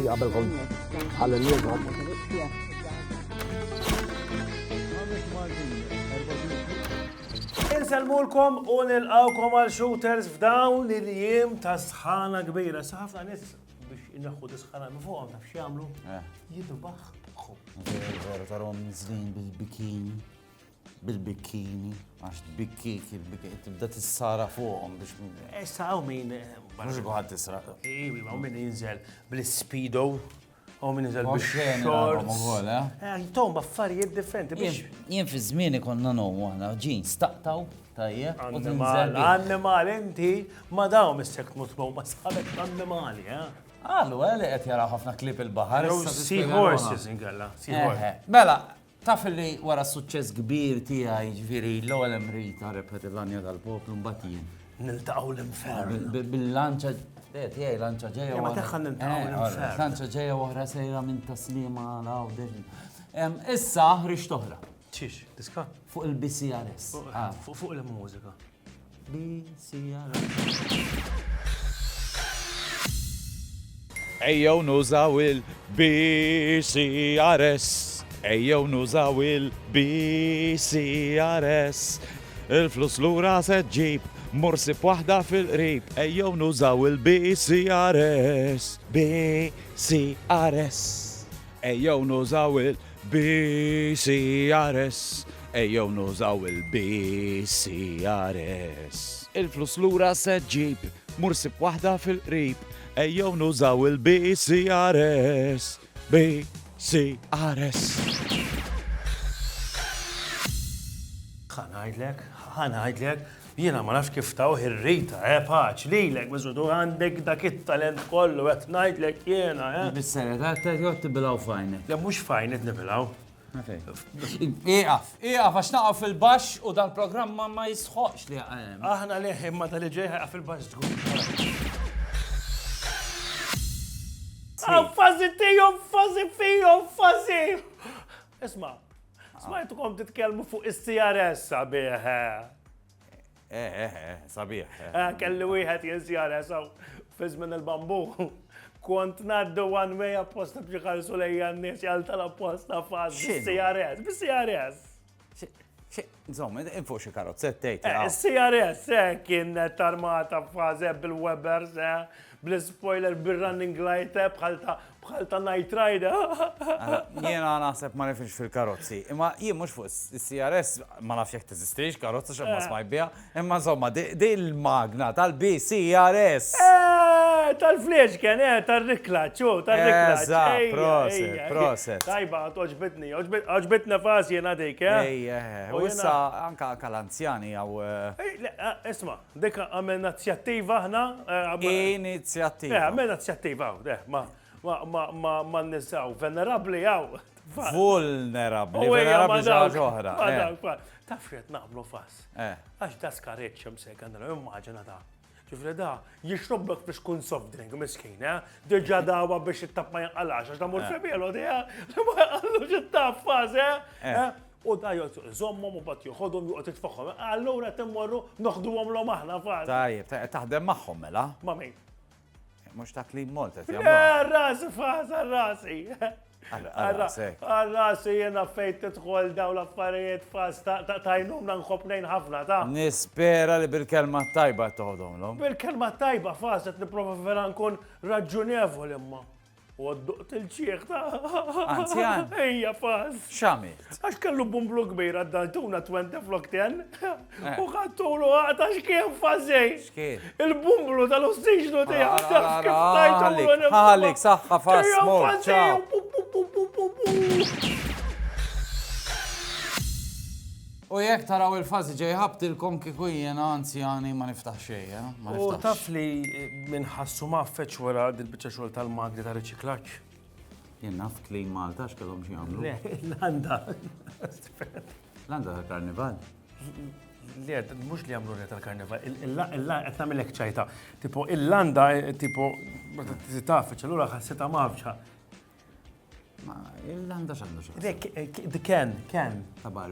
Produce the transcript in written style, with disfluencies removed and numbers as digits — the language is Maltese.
شيء قبل على النيل. نسلمولكم ونلقاوكم على الشوترز فداون اليوم تا سخانة كبيرة. سافنا ناس باش ناخذ سخانة من فوق ما نعرفش يعملوا يطبخوا تراهم نازلين بالبكيني عش البكيني تبدا تسارع فوقهم باش ايش ساعة مين مش قاعد تسرع ايوه هو من ينزل بالسبيدو هو من ينزل بالشورتس توم بفار يدفنت باش ين في زميني كنا نوم واحنا جينز تقطعوا طيب عن مال انت ما داوم السكت مطلوب بس خلك عن مالي قالوا لقيت يا راح كليب البحر سي هورسز قال سي هورس بلا تعرف اللي ورا سوتشيز كبير تيعي جفيري الاول مريت عارف هذا اللانيا تاع البوبل مباتين نلتقوا المفار باللانشا تيعي لانشا جايه ما تخلنا نلتقوا المفار لانشا جايه ورا سيره من تسليمه لا ودش اسا ريش طهره تشيش تسكر فوق البي سي ار اس فوق الموسيقى بي سي ار اس ايو نوزاويل بي سي ار اس ايو نوزاويل بي سي ار اس الفلوس لو راسها تجيب مرسي بوحدة في القريب ايو نوزاويل بي سي ار اس بي سي ار اس ايو نوزاويل بي سي ار اس ايو نوزاويل بي سي ار اس الفلوس لو راسها تجيب مرسي بوحدة في القريب ايو نوزاويل بي سي ار اس بي سي ار اس خان لك ينا ما نعرفش كيف تاوه الريتا باتش ليلك بزودو عندك داك التالنت كله وقت نايت لك ينا بالسنة تكتب بلاو فاينت لا مش فاينت نبلاو ما في اقف عشان نقف في البش وده البروجرام ما يسخقش ليه احنا ليه اما ده اللي جاي هقف البش تقول فازي اسمع سمعتكم تتكلموا فوق السيارة صبيحة صبيح كلويها يا سيارة سو فز من البامبو كنت نادو وان ويا بوستا بشي خالصوا لي الناس يالتا لا بوستا فاز بالسيارات شيء نزوم انفو شي كاروتسات تيتا السيارات ساكن ترماتا فاز بالوبرز بالسبويلر بالرننج لايت بخالتا نايت رايدر انا نحسب ما نفهمش في الكاروتسي اما مش فوق السي ار اس ما نعرفش تستريش كاروتسي عشان ما اسمع بيها اما زوما دي الماجنا تاع البي سي ار اس تاع الفليش كان تاع الركلات شو تاع الركلات بروست طيب عجبتنا فاسي هذيك وسا انكا كالانسياني او لا اسمع ديك انيشيتيفا هنا انيشيتيفا انيشيتيفا ما نساو فنرابلي فولنرابلي جوهرة تعرف نعملوا فاس اش داسكاريت شمسه كان الام عجنه شوف دا يشرب لك باش تكون سوفت درينك مسكين ديجا داوا باش التاب ما ينقلعش عشان تمر في بيلو دي ما يقلوش التاب فاز ودا زومهم وبات ياخذهم يقعد تتفخم قالوا تمروا ناخذوهم لهم احنا فاز طيب تحضر معهم لا ما مين مش تاكلين مولت يا الراس فاز الراسي الراسي انا فايت تدخل دولة فريد فاز تاينوم نخبنين حفلة تا نسبيرا اللي بالكلمة الطيبة تاخذهم لهم بالكلمة الطيبة فاز نبروفا فينا نكون راجونيفول اما ودقت الشيخ انسيان هي فاز شامي اش كان له بومبلو كبير اديتونا 20 فلوكتين وخدتوا له اش كيف فازي البومبلو تاع الاكسجين تاعو كيف طايتوا هالك صح فاز سمول تشاو وياك تراو الفاز جاي هبط لكم كيكوين انسياني ما نفتح شيء ما نفتحش وطفلي من حسوا ما فتش ورا البتشا شغل تاع الماك تاع الريسيكلاج يناف كلين مالتاش كلهم شي يعملوا لا لاندا كارنيفال لا مش اللي يعملوا تاع الكارنيفال لا تعمل لك شايتا تيبو اللاندا تيبو تافش allora خاصتها ما فيها ما اللاندا شنو كان تبع